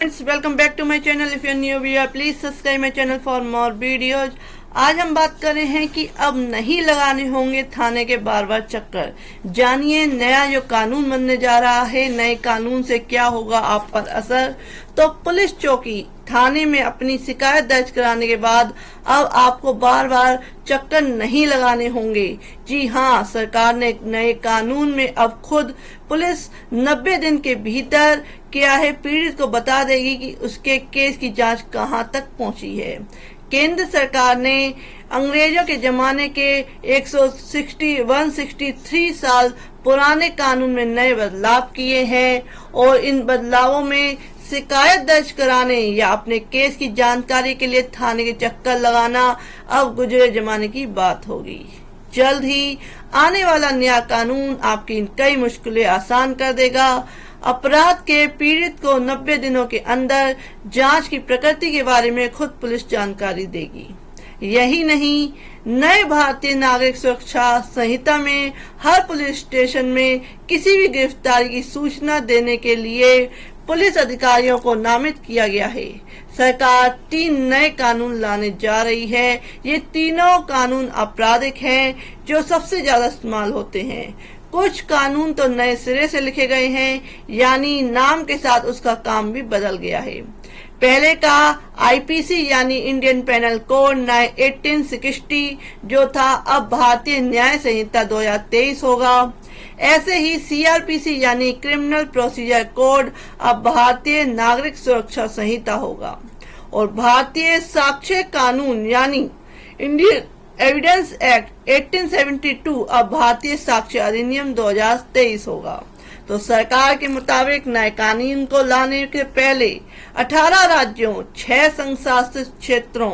Friends, welcome back to my channel. If you are new viewer, please subscribe my channel for more videos. आज हम बात कर रहे हैं कि अब नहीं लगाने होंगे थाने के बार बार चक्कर। जानिए नया जो कानून बनने जा रहा है, नए कानून से क्या होगा आप पर असर। तो पुलिस चौकी थाने में अपनी शिकायत दर्ज कराने के बाद अब आपको बार बार चक्कर नहीं लगाने होंगे। जी हाँ, सरकार ने एक नए कानून में अब खुद पुलिस 90 दिन के भीतर क्या है पीड़ित को बता देगी कि उसके केस की जांच कहां तक पहुंची है। केंद्र सरकार ने अंग्रेजों के जमाने के 163 साल पुराने कानून में नए बदलाव किए हैं और इन बदलावों में शिकायत दर्ज कराने या अपने केस की जानकारी के लिए थाने के चक्कर लगाना अब गुजरे जमाने की बात होगी। जल्द ही आने वाला नया कानून आपकी कई मुश्किलें आसान कर देगा। अपराध के पीड़ित को 90 दिनों के अंदर जांच की प्रकृति के बारे में खुद पुलिस जानकारी देगी। यही नहीं, नए भारतीय नागरिक सुरक्षा संहिता में हर पुलिस स्टेशन में किसी भी गिरफ्तारी की सूचना देने के लिए पुलिस अधिकारियों को नामित किया गया है। सरकार 3 नए कानून लाने जा रही है। ये तीनों कानून आपराधिक हैं जो सबसे ज्यादा इस्तेमाल होते हैं। कुछ कानून तो नए सिरे से लिखे गए हैं, यानी नाम के साथ उसका काम भी बदल गया है। पहले का आईपीसी यानी इंडियन पेनल कोड 1860 जो था अब भारतीय न्याय संहिता 2023 होगा। ऐसे ही सीआरपीसी यानी क्रिमिनल प्रोसीजर कोड अब भारतीय नागरिक सुरक्षा संहिता होगा और भारतीय साक्ष्य कानून यानी इंडियन एविडेंस एक्ट 1872 अब भारतीय साक्ष्य अधिनियम 2023 होगा। तो सरकार के मुताबिक नए कानून को लाने के पहले 18 राज्यों, 6 संघ शासित क्षेत्रों,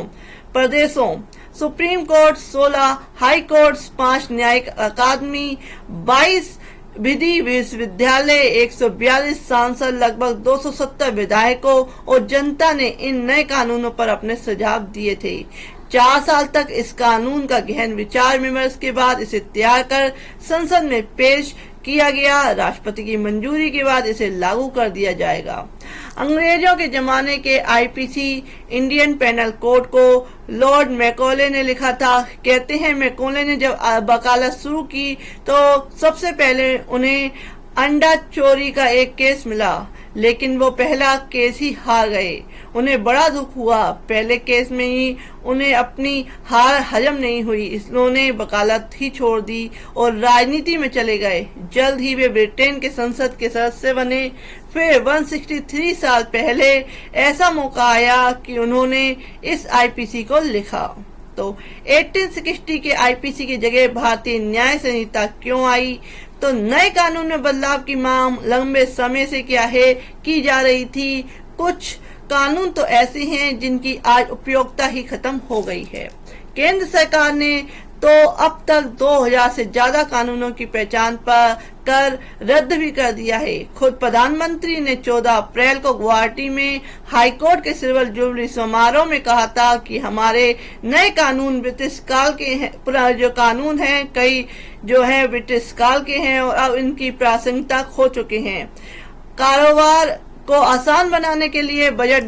प्रदेशों, सुप्रीम कोर्ट, 16 हाई कोर्ट, 5 न्यायिक अकादमी, 22 विधि विश्वविद्यालय, 142 सांसद, लगभग 270 विधायकों और जनता ने इन नए कानूनों पर अपने सुझाव दिए थे। 4 साल तक इस कानून का गहन विचार विमर्श के बाद इसे तैयार कर संसद में पेश किया गया। राष्ट्रपति की मंजूरी के बाद इसे लागू कर दिया जाएगा। अंग्रेजों के जमाने के आईपीसी इंडियन पेनल कोड को लॉर्ड मैकॉले ने लिखा था। कहते हैं मैकॉले ने जब वकालत शुरू की तो सबसे पहले उन्हें अंडा चोरी का एक केस मिला, लेकिन वो पहला केस ही हार गए। उन्हें बड़ा दुख हुआ। पहले केस में ही उन्हें अपनी हार हजम नहीं हुई, इसलिए उन्हें वकालत ही छोड़ दी और राजनीति में चले गए। जल्द ही वे ब्रिटेन के संसद के सदस्य बने। फिर 163 साल पहले ऐसा मौका आया कि उन्होंने इस आईपीसी को लिखा। तो 1860 के आईपीसी की जगह भारतीय न्याय संहिता क्यों आई? तो नए कानून में बदलाव की मांग लंबे समय से क्या है की जा रही थी। कुछ कानून तो ऐसे हैं जिनकी आज उपयोगिता ही खत्म हो गई है। केंद्र सरकार ने तो अब तक 2000 से ज्यादा कानूनों की पहचान कर रद्द भी कर दिया है। खुद प्रधानमंत्री ने 14 अप्रैल को गुवाहाटी में हाईकोर्ट के सिल्वर जुबली समारोह में कहा था कि हमारे नए कानून ब्रिटिश काल के हैं। जो कानून हैं कई जो है ब्रिटिश काल के हैं और अब इनकी प्रासंगिकता खो चुके हैं। कारोबार को आसान बनाने के लिए बजट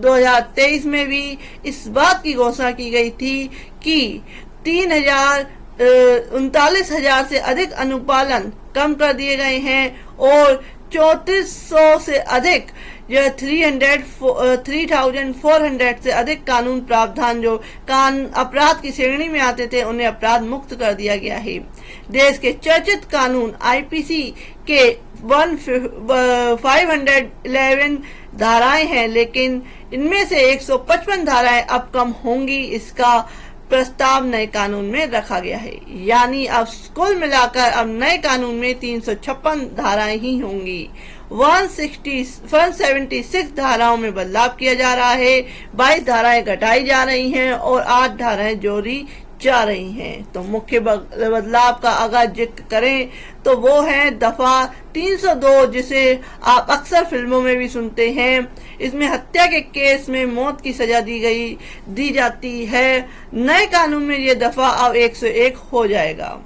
2023 में भी इस बात की घोषणा की गई थी कि 39,000 से अधिक अनुपालन कम कर दिए गए हैं और 3400 से अधिक 3,400 से अधिक कानून प्रावधान जो अपराध की श्रेणी में आते थे उन्हें अपराध मुक्त कर दिया गया है। देश के चर्चित कानून आईपीसी के 511 धाराएं हैं, लेकिन इनमें से 155 धाराएं अब कम होंगी। इसका प्रस्ताव नए कानून में रखा गया है, यानी अब कुल मिलाकर अब नए कानून में 356 धाराएं ही होंगी। 176 धाराओं में बदलाव किया जा रहा है, 22 धाराएं घटाई जा रही हैं और 8 धाराएं जोड़ी जा रही हैं। तो मुख्य बदलाव का अगर जिक्र करें तो वो है दफा 302, जिसे आप अक्सर फिल्मों में भी सुनते हैं। इसमें हत्या के केस में मौत की सजा दी जाती है। नए कानून में ये दफा अब 101 हो जाएगा।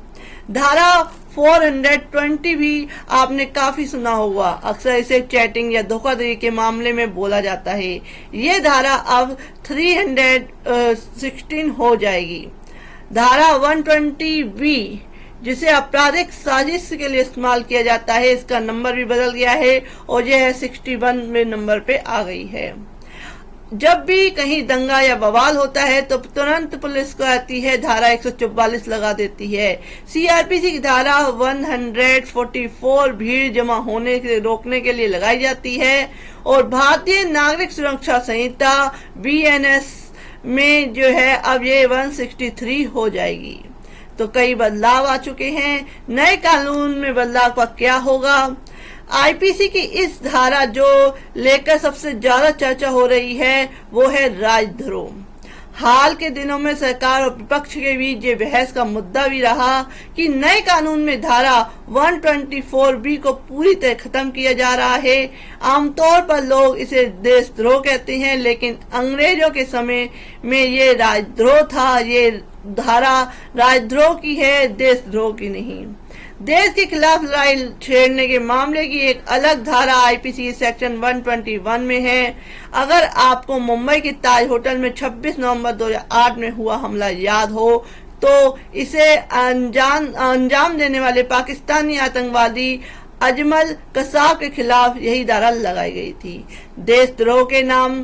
धारा 420 भी आपने काफी सुना होगा। अक्सर इसे चैटिंग या धोखाधड़ी के मामले में बोला जाता है। ये धारा अब 316 हो जाएगी। धारा 120B जिसे आपराधिक साजिश के लिए इस्तेमाल किया जाता है, इसका नंबर भी बदल गया है और यह है 61वें नंबर पे आ गई है। जब भी कहीं दंगा या बवाल होता है तो तुरंत पुलिस को आती है धारा 144 लगा देती है। सीआरपीसी की धारा 144 भीड़ जमा होने से रोकने के लिए लगाई जाती है और भारतीय नागरिक सुरक्षा संहिता BNS में जो है अब ये 163 हो जाएगी। तो कई बदलाव आ चुके हैं। नए कानून में बदलाव का क्या होगा? आईपीसी की इस धारा जो लेकर सबसे ज्यादा चर्चा हो रही है वो है राजद्रोह। हाल के दिनों में सरकार और विपक्ष के बीच ये बहस का मुद्दा भी रहा कि नए कानून में धारा 124B को पूरी तरह खत्म किया जा रहा है। आमतौर पर लोग इसे देशद्रोह कहते हैं, लेकिन अंग्रेजों के समय में ये राजद्रोह था। ये धारा राजद्रोह की है, देशद्रोह की नहीं। देश के खिलाफ लड़ाई छेड़ने के मामले की एक अलग धारा आईपीसी सेक्शन 121 में है। अगर आपको मुंबई के ताज होटल में 26 नवंबर 2008 में हुआ हमला याद हो तो इसे अंजाम देने वाले पाकिस्तानी आतंकवादी अजमल कसाब के खिलाफ यही धारा लगाई गई थी। देशद्रोह के नाम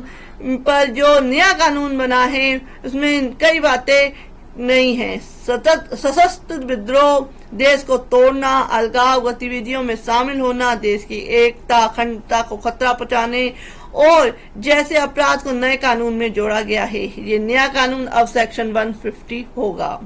पर जो नया कानून बना है उसमें कई बातें नहीं है। सशस्त्र विद्रोह, देश को तोड़ना, अलगाव गतिविधियों में शामिल होना, देश की एकता अखंडता को खतरा पहुंचाने और जैसे अपराध को नए कानून में जोड़ा गया है। ये नया कानून अब सेक्शन 150 होगा।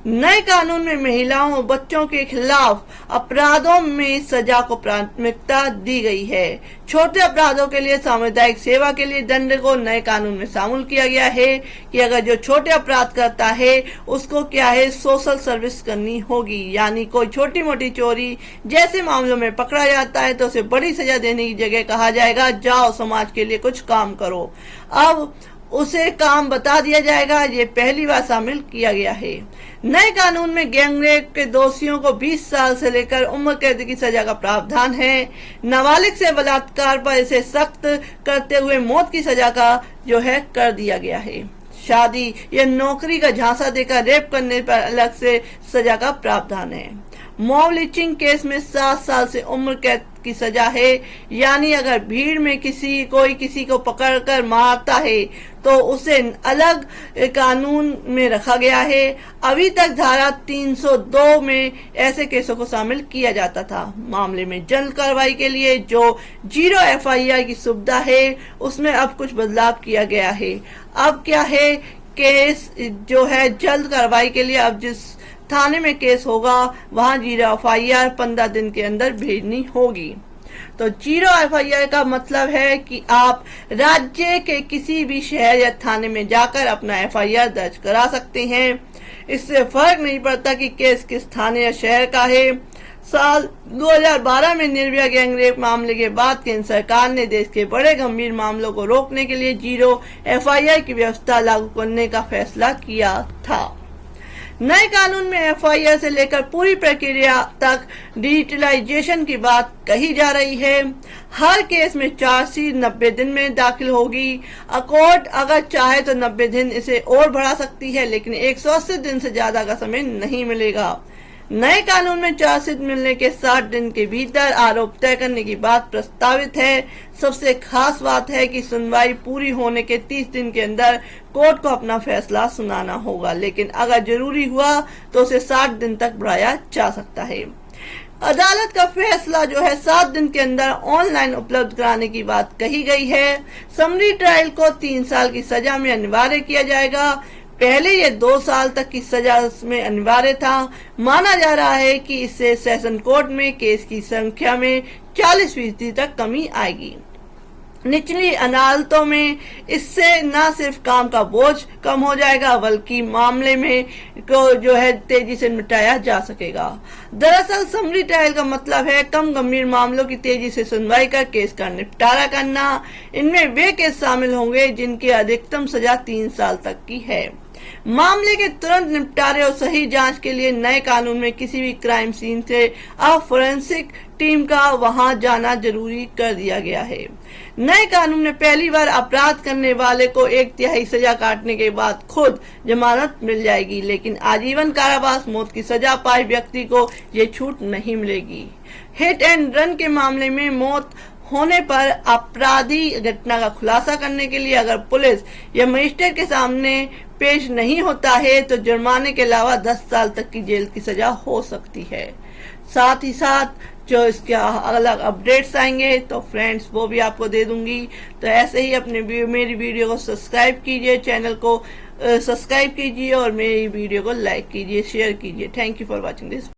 नए कानून में महिलाओं और बच्चों के खिलाफ अपराधों में सजा को प्राथमिकता दी गई है। छोटे अपराधों के लिए सामुदायिक सेवा के लिए दंड को नए कानून में शामिल किया गया है कि अगर जो छोटे अपराध करता है उसको क्या है सोशल सर्विस करनी होगी, यानी कोई छोटी मोटी चोरी जैसे मामलों में पकड़ा जाता है तो उसे बड़ी सजा देने की जगह कहा जाएगा जाओ समाज के लिए कुछ काम करो। अब उसे काम बता दिया जाएगा। ये पहली बार शामिल किया गया है। नए कानून में गैंगरेप के दोषियों को 20 साल से लेकर उम्र कैद की सजा का प्रावधान है। नाबालिग से बलात्कार पर इसे सख्त करते हुए मौत की सजा का जो है कर दिया गया है। शादी या नौकरी का झांसा देकर रेप करने पर अलग से सजा का प्रावधान है। मॉब लिंचिंग केस में 7 साल से उम्र कैद की सजा है, यानी अगर भीड़ में कोई किसी को पकड़कर मारता है तो उसे अलग कानून में रखा गया है। अभी तक धारा 302 में ऐसे केसों को शामिल किया जाता था। मामले में जल्द कार्रवाई के लिए जो 0 FIR की सुविधा है उसमें अब कुछ बदलाव किया गया है। अब क्या है, केस जो है जल्द कार्रवाई के लिए अब जिस थाने में केस होगा वहां 0 FIR 15 दिन के अंदर भेजनी होगी। तो 0 FIR का मतलब है कि आप राज्य के किसी भी शहर या थाने में जाकर अपना FIR दर्ज करा सकते हैं। इससे फर्क नहीं पड़ता कि केस किस थाने या शहर का है। साल 2012 में निर्भया गैंगरेप मामले के बाद केंद्र सरकार ने देश के बड़े गंभीर मामलों को रोकने के लिए 0 FIR की व्यवस्था लागू करने का फैसला किया था। नए कानून में FIR से लेकर पूरी प्रक्रिया तक डिजिटलाइजेशन की बात कही जा रही है। हर केस में चार्जशीट 90 दिन में दाखिल होगी। कोर्ट अगर चाहे तो 90 दिन इसे और बढ़ा सकती है, लेकिन 180 दिन से ज्यादा का समय नहीं मिलेगा। नए कानून में चार्जशीट मिलने के 60 दिन के भीतर आरोप तय करने की बात प्रस्तावित है। सबसे खास बात है कि सुनवाई पूरी होने के 30 दिन के अंदर कोर्ट को अपना फैसला सुनाना होगा, लेकिन अगर जरूरी हुआ तो उसे 60 दिन तक बढ़ाया जा सकता है। अदालत का फैसला जो है 7 दिन के अंदर ऑनलाइन उपलब्ध कराने की बात कही गई है। समरी ट्रायल को 3 साल की सजा में अनिवार्य किया जाएगा। पहले ये 2 साल तक की सजा में अनिवार्य था। माना जा रहा है कि इससे सेशन कोर्ट में केस की संख्या में 40% तक कमी आएगी। निचली अदालतों में इससे न सिर्फ काम का बोझ कम हो जाएगा बल्कि मामले में को जो है तेजी से निपटाया जा सकेगा। दरअसल समरी ट्रायल का मतलब है कम गंभीर मामलों की तेजी से सुनवाई कर केस का निपटारा करना। इनमें वे केस शामिल होंगे जिनकी अधिकतम सजा 3 साल तक की है। मामले के तुरंत निपटारे और सही जांच के लिए नए कानून में किसी भी क्राइम सीन से अब फोरेंसिक टीम का वहां जाना जरूरी कर दिया गया है। नए कानून में पहली बार अपराध करने वाले को 1/3 सजा काटने के बाद खुद जमानत मिल जाएगी, लेकिन आजीवन कारावास मौत की सजा पाए व्यक्ति को ये छूट नहीं मिलेगी। हिट एंड रन के मामले में मौत होने पर आपराधी घटना का खुलासा करने के लिए अगर पुलिस या मजिस्ट्रेट के सामने पेश नहीं होता है तो जुर्माने के अलावा 10 साल तक की जेल की सजा हो सकती है। साथ ही साथ जो इसके अलग अपडेट्स आएंगे तो फ्रेंड्स वो भी आपको दे दूंगी। तो ऐसे ही अपने मेरी वीडियो को सब्सक्राइब कीजिए, चैनल को सब्सक्राइब कीजिए और मेरी वीडियो को लाइक कीजिए, शेयर कीजिए। Thank you for watching this.